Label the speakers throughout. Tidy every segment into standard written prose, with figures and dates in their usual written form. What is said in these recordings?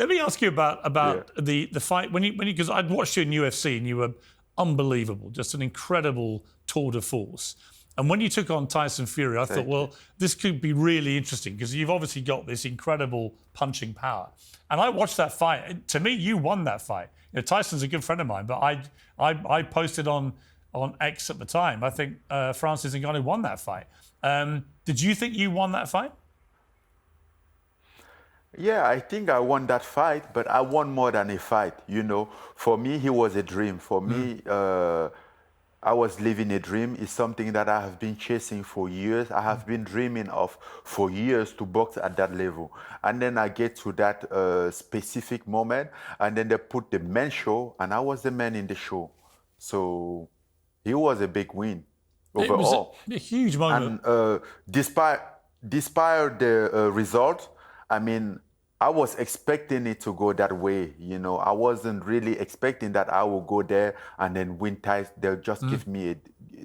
Speaker 1: Let me ask you about the fight when you because I'd watched you in UFC and you were unbelievable, just an incredible tour de force. And when you took on Tyson Fury, I thought, well, this could be really interesting because you've obviously got this incredible punching power. And I watched that fight. To me, you won that fight. You know, Tyson's a good friend of mine, but I posted on X at the time. I think Francis Ngannou won that fight. Did you think you won that fight?
Speaker 2: Yeah, I think I won that fight, but I won more than a fight. You know, for me, he was a dream. For me, I was living a dream. It's something that I have been chasing for years. I have been dreaming of for years to box at that level. And then I get to that specific moment, and then they put the main show, and I was the man in the show. So it was a big win overall.
Speaker 1: It was a huge moment.
Speaker 2: And despite the result, I mean, I was expecting it to go that way. You know, I wasn't really expecting that I would go there and then win Tyson. They'll just give me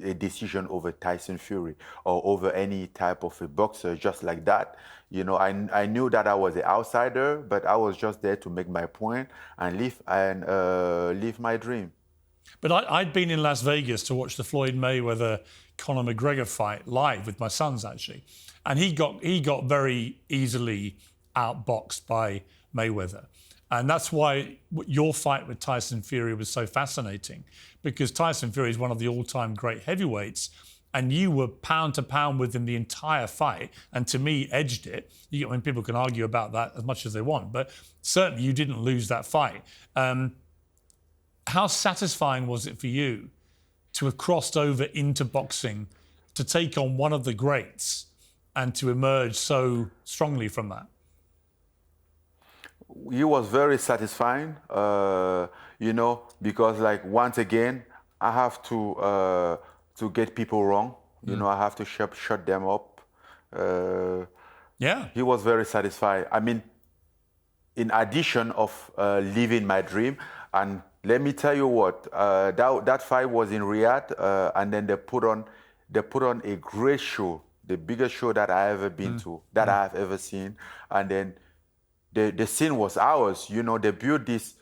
Speaker 2: a decision over Tyson Fury or over any type of a boxer just like that. You know, I knew that I was an outsider, but I was just there to make my point and live my dream.
Speaker 1: But I'd been in Las Vegas to watch the Floyd Mayweather-Conor McGregor fight live with my sons, actually. And he got very easily outboxed by Mayweather. And that's why your fight with Tyson Fury was so fascinating, because Tyson Fury is one of the all-time great heavyweights, and you were pound to pound with him the entire fight, and to me, edged it. I mean, people can argue about that as much as they want, but certainly you didn't lose that fight. How satisfying was it for you to have crossed over into boxing, to take on one of the greats, and to emerge so strongly from that?
Speaker 2: It was very satisfying, you know, because like once again, I have to get people wrong. You know, I have to shut them up.
Speaker 1: Yeah.
Speaker 2: He was very satisfied. I mean, in addition of living my dream, and let me tell you what, that fight was in Riyadh, and then they put on a great show, the biggest show that I ever been to, that I have ever seen, and then the scene was ours. You know, they built this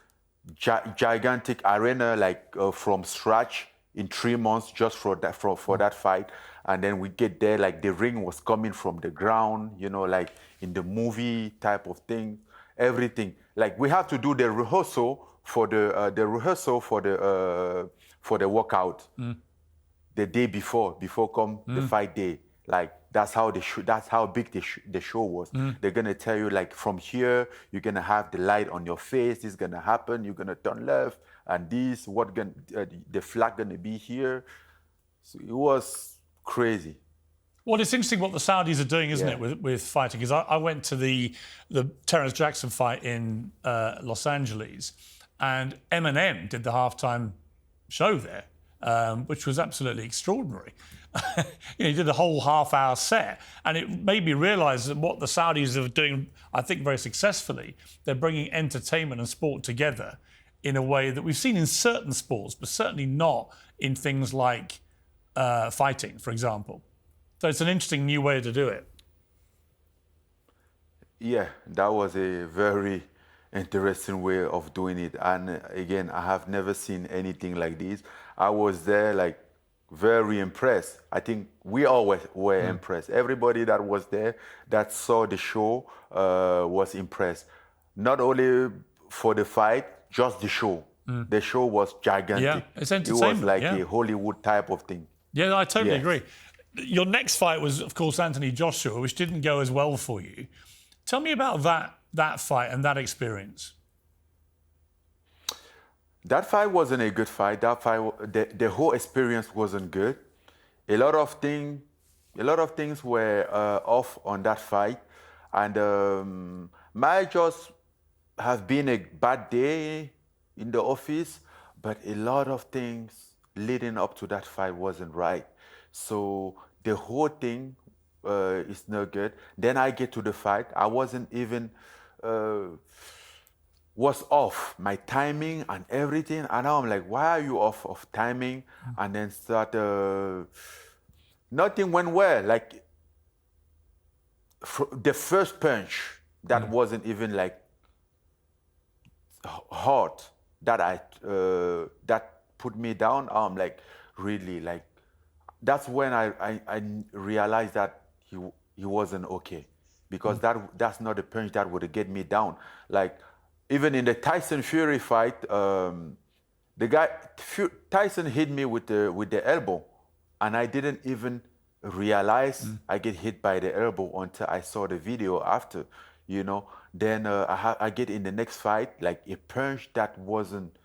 Speaker 2: gigantic arena like from scratch in 3 months just for that fight, and then we get there like the ring was coming from the ground. You know, like in the movie type of thing, everything. Like we have to do the rehearsal for the workout the day before come the fight day. Like that's how big the show was. They're gonna tell you like from here you're gonna have the light on your face. This is gonna happen. You're gonna turn left, and the flag gonna be here. So it was crazy.
Speaker 1: Well, it's interesting what the Saudis are doing, isn't it, with fighting? Because I went to the Terrence Jackson fight in Los Angeles, and Eminem did the halftime show there, which was absolutely extraordinary. You know, he did a whole half-hour set, and it made me realise that what the Saudis are doing, I think very successfully, they're bringing entertainment and sport together in a way that we've seen in certain sports, but certainly not in things like fighting, for example. So it's an interesting new way to do it.
Speaker 2: Yeah, that was a very interesting way of doing it. And again, I have never seen anything like this. I was there like very impressed. I think we all were impressed. Everybody that was there that saw the show was impressed. Not only for the fight, just the show. The show was gigantic.
Speaker 1: Yeah, it's entertainment.
Speaker 2: It was like a Hollywood type of thing.
Speaker 1: Yeah, I totally agree. Your next fight was, of course, Anthony Joshua, which didn't go as well for you. Tell me about that fight and that experience.
Speaker 2: That fight wasn't a good fight. That fight, the whole experience wasn't good. A lot of things were off on that fight, and might just have been a bad day in the office, but a lot of things leading up to that fight wasn't right. So the whole thing is not good. Then I get to the fight. I wasn't even was off my timing and everything. And now I'm like, why are you off of timing? And then nothing went well. Like the first punch, that wasn't even like hard that put me down. I'm like, really, like, that's when I realized that he wasn't okay, because that's not the punch that would get me down. Like, even in the Tyson Fury fight, Tyson hit me with the elbow, and I didn't even realize I get hit by the elbow until I saw the video after, you know. Then I get in the next fight, like a punch that wasn't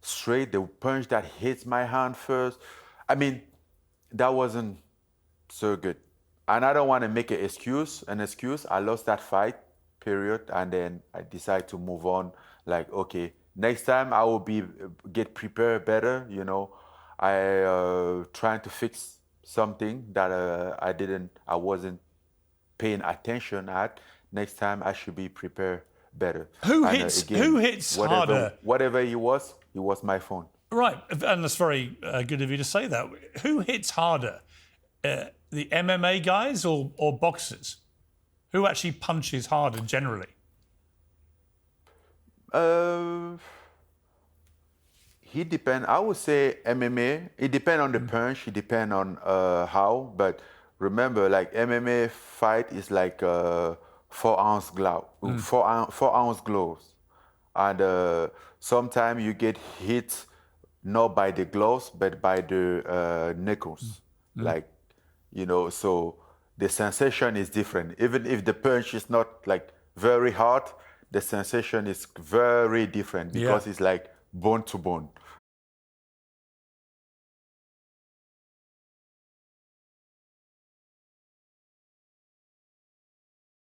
Speaker 2: straight, the punch that hits my hand first. I mean, that wasn't so good. And I don't want to make an excuse. I lost that fight, period. And then I decided to move on. Like, okay, next time I will get prepared better, you know. I trying to fix something that I wasn't paying attention at. Next time I should be prepared better.
Speaker 1: Who
Speaker 2: And,
Speaker 1: hits harder?
Speaker 2: Whatever he was my phone.
Speaker 1: Right, and that's very good of you to say that. Who hits harder, the MMA guys or boxers? Who actually punches harder generally?
Speaker 2: He depend. I would say MMA. It depends on the punch. It depends on how. But remember, like, MMA fight is like 4-ounce glove, 4-ounce gloves, and sometimes you get hit not by the gloves but by the knuckles, like, you know. So the sensation is different. Even if the punch is not like very hard, the sensation is very different because it's like bone to bone.